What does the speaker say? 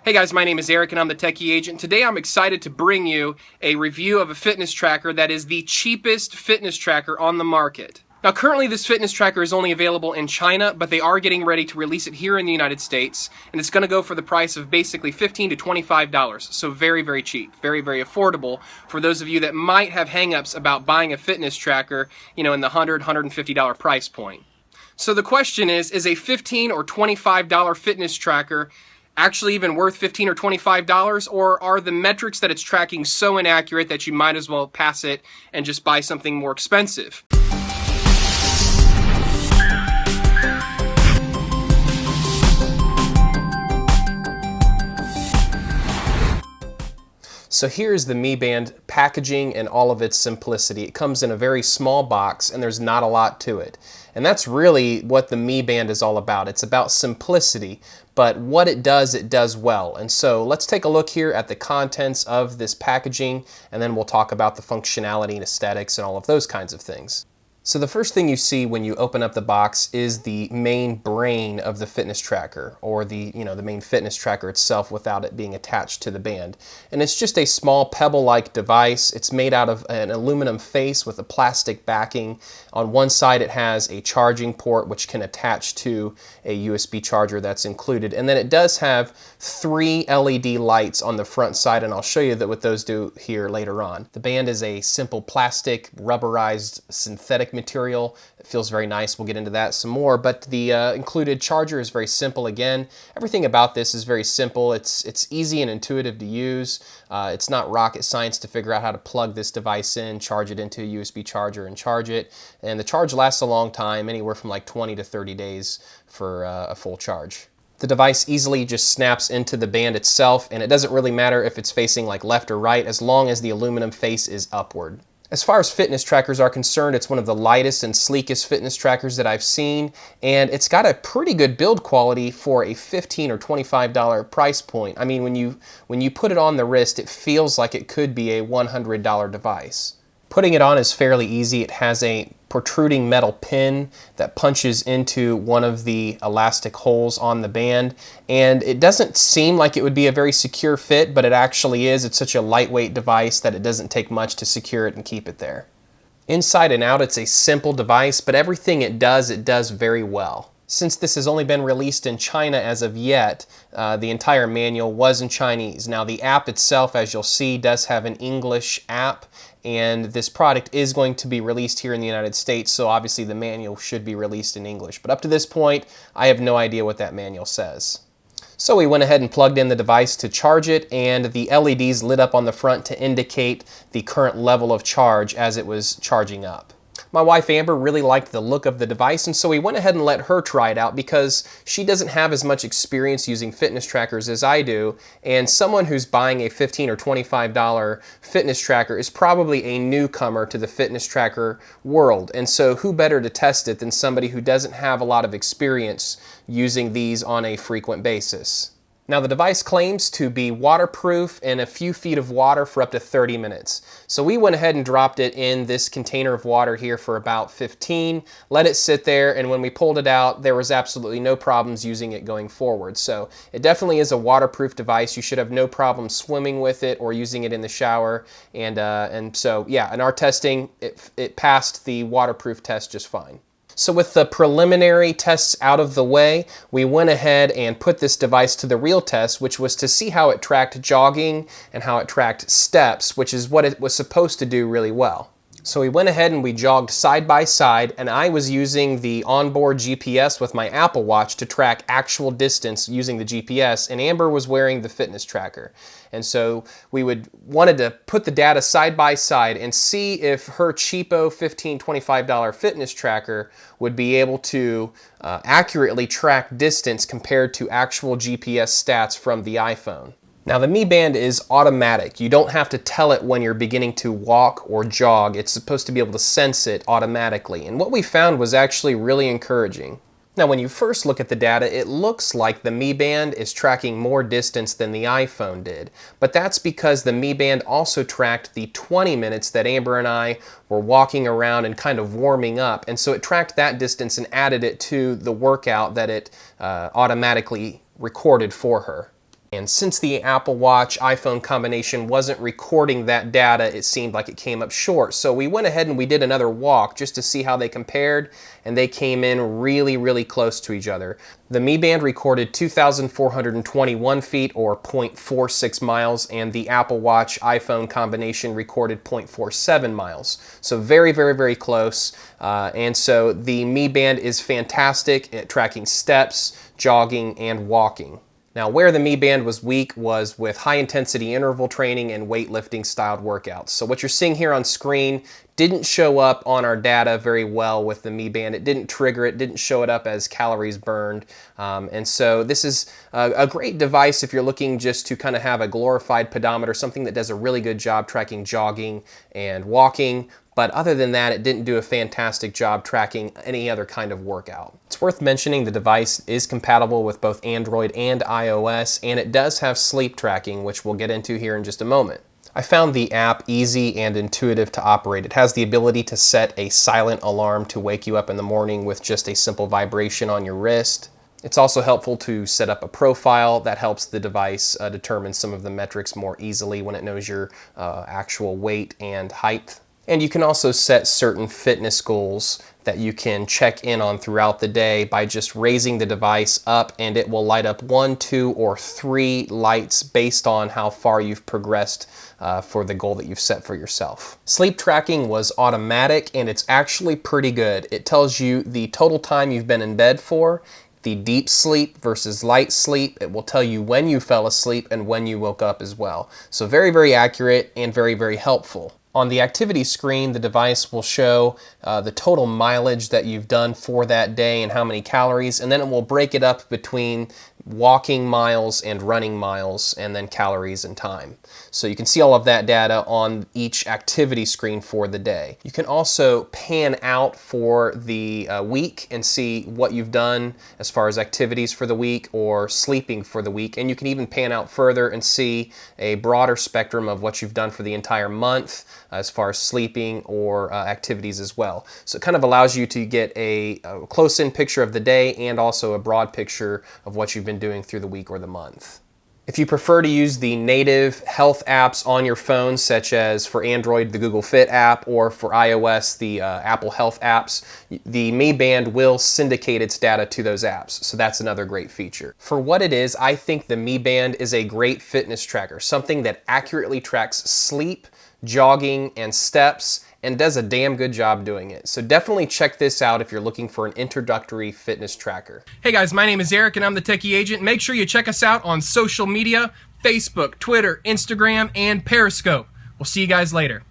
Hey guys, my name is Eric and I'm the Techy Agent. Today I'm excited to bring you a review of a fitness tracker that is the cheapest fitness tracker on the market. Now currently this fitness tracker is only available in China, but they are getting ready to release it here in the United States, and it's going to go for the price of basically $15 to $25. So very, very cheap, very, very affordable for those of you that might have hangups about buying a fitness tracker, in the $100, $150 price point. So the question is a $15 or $25 fitness tracker actually even worth $15 or $25, or are the metrics that it's tracking so inaccurate that you might as well pass it and just buy something more expensive? So here's the Mi Band packaging and all of its simplicity. It comes in a very small box and there's not a lot to it. And that's really what the Mi Band is all about. It's about simplicity, but what it does well. And so let's take a look here at the contents of this packaging, and then we'll talk about the functionality and aesthetics and all of those kinds of things. So the first thing you see when you open up the box is the main brain of the fitness tracker, or the main fitness tracker itself without it being attached to the band. And it's just a small pebble-like device. It's made out of an aluminum face with a plastic backing. On one side it has a charging port which can attach to a USB charger that's included. And then it does have 3 LED lights on the front side, and I'll show you what those do here later on. The band is a simple plastic, rubberized, synthetic material. It feels very nice. We'll get into that some more, but the included charger is very simple. Again, everything about this is very simple. It's easy and intuitive to use. It's not rocket science to figure out how to plug this device in, charge it into a USB charger, and charge it. And the charge lasts a long time, anywhere from like 20 to 30 days for a full charge. The device easily just snaps into the band itself, and it doesn't really matter if it's facing like left or right, as long as the aluminum face is upward. As far as fitness trackers are concerned, it's one of the lightest and sleekest fitness trackers that I've seen, and it's got a pretty good build quality for a $15 or $25 price point. I mean, when you put it on the wrist, it feels like it could be a $100 device. Putting it on is fairly easy. It has a protruding metal pin that punches into one of the elastic holes on the band, and it doesn't seem like it would be a very secure fit, but it actually is. It's such a lightweight device that it doesn't take much to secure it and keep it there. Inside and out, it's a simple device, but everything it does very well. Since this has only been released in China as of yet, the entire manual was in Chinese. Now the app itself, as you'll see, does have an English app, and this product is going to be released here in the United States, so obviously the manual should be released in English. But up to this point, I have no idea what that manual says. So we went ahead and plugged in the device to charge it, and the LEDs lit up on the front to indicate the current level of charge as it was charging up. My wife Amber really liked the look of the device, and so we went ahead and let her try it out because she doesn't have as much experience using fitness trackers as I do, and someone who's buying a $15 or $25 fitness tracker is probably a newcomer to the fitness tracker world. And so who better to test it than somebody who doesn't have a lot of experience using these on a frequent basis. Now the device claims to be waterproof in a few feet of water for up to 30 minutes. So we went ahead and dropped it in this container of water here for about 15, let it sit there, and when we pulled it out, there was absolutely no problems using it going forward. So it definitely is a waterproof device. You should have no problem swimming with it or using it in the shower. And so yeah, in our testing, it passed the waterproof test just fine. So with the preliminary tests out of the way, we went ahead and put this device to the real test, which was to see how it tracked jogging and how it tracked steps, which is what it was supposed to do really well. So we went ahead and we jogged side by side, and I was using the onboard GPS with my Apple Watch to track actual distance using the GPS, and Amber was wearing the fitness tracker. And so we wanted to put the data side by side and see if her cheapo $15, $25 fitness tracker would be able to accurately track distance compared to actual GPS stats from the iPhone. Now the Mi Band is automatic. You don't have to tell it when you're beginning to walk or jog. It's supposed to be able to sense it automatically. And what we found was actually really encouraging. Now when you first look at the data, it looks like the Mi Band is tracking more distance than the iPhone did. But that's because the Mi Band also tracked the 20 minutes that Amber and I were walking around and kind of warming up. And so it tracked that distance and added it to the workout that it automatically recorded for her. And since the Apple Watch iPhone combination wasn't recording that data, it seemed like it came up short. So we went ahead and we did another walk just to see how they compared, and they came in really, really close to each other. The Mi Band recorded 2,421 feet or 0.46 miles, and the Apple Watch iPhone combination recorded 0.47 miles. So very, very, very close. And so the Mi Band is fantastic at tracking steps, jogging, and walking. Now, where the Mi Band was weak was with high-intensity interval training and weightlifting styled workouts. So what you're seeing here on screen didn't show up on our data very well with the Mi Band. It didn't trigger it, didn't show it up as calories burned. And so this is a great device if you're looking just to kind of have a glorified pedometer, something that does a really good job tracking jogging and walking. But other than that, it didn't do a fantastic job tracking any other kind of workout. It's worth mentioning the device is compatible with both Android and iOS, and it does have sleep tracking, which we'll get into here in just a moment. I found the app easy and intuitive to operate. It has the ability to set a silent alarm to wake you up in the morning with just a simple vibration on your wrist. It's also helpful to set up a profile that helps the device determine some of the metrics more easily when it knows your actual weight and height. And you can also set certain fitness goals that you can check in on throughout the day by just raising the device up, and it will light up 1, 2, or 3 lights based on how far you've progressed for the goal that you've set for yourself. Sleep tracking was automatic, and it's actually pretty good. It tells you the total time you've been in bed for, the deep sleep versus light sleep. It will tell you when you fell asleep and when you woke up as well. So very, very accurate and very, very helpful. On the activity screen, the device will show the total mileage that you've done for that day and how many calories, and then it will break it up between walking miles and running miles, and then calories and time. So you can see all of that data on each activity screen for the day. You can also pan out for the week and see what you've done as far as activities for the week or sleeping for the week, and you can even pan out further and see a broader spectrum of what you've done for the entire month as far as sleeping or activities as well. So it kind of allows you to get a close-in picture of the day and also a broad picture of what you've been doing through the week or the month. If you prefer to use the native health apps on your phone, such as for Android, the Google Fit app, or for iOS, the Apple Health apps, the Mi Band will syndicate its data to those apps. So that's another great feature. For what it is, I think the Mi Band is a great fitness tracker, something that accurately tracks sleep, jogging, and steps, and does a damn good job doing it. So definitely check this out if you're looking for an introductory fitness tracker. Hey guys, my name is Eric and I'm the Techy Agent. Make sure you check us out on social media, Facebook, Twitter, Instagram, and Periscope. We'll see you guys later.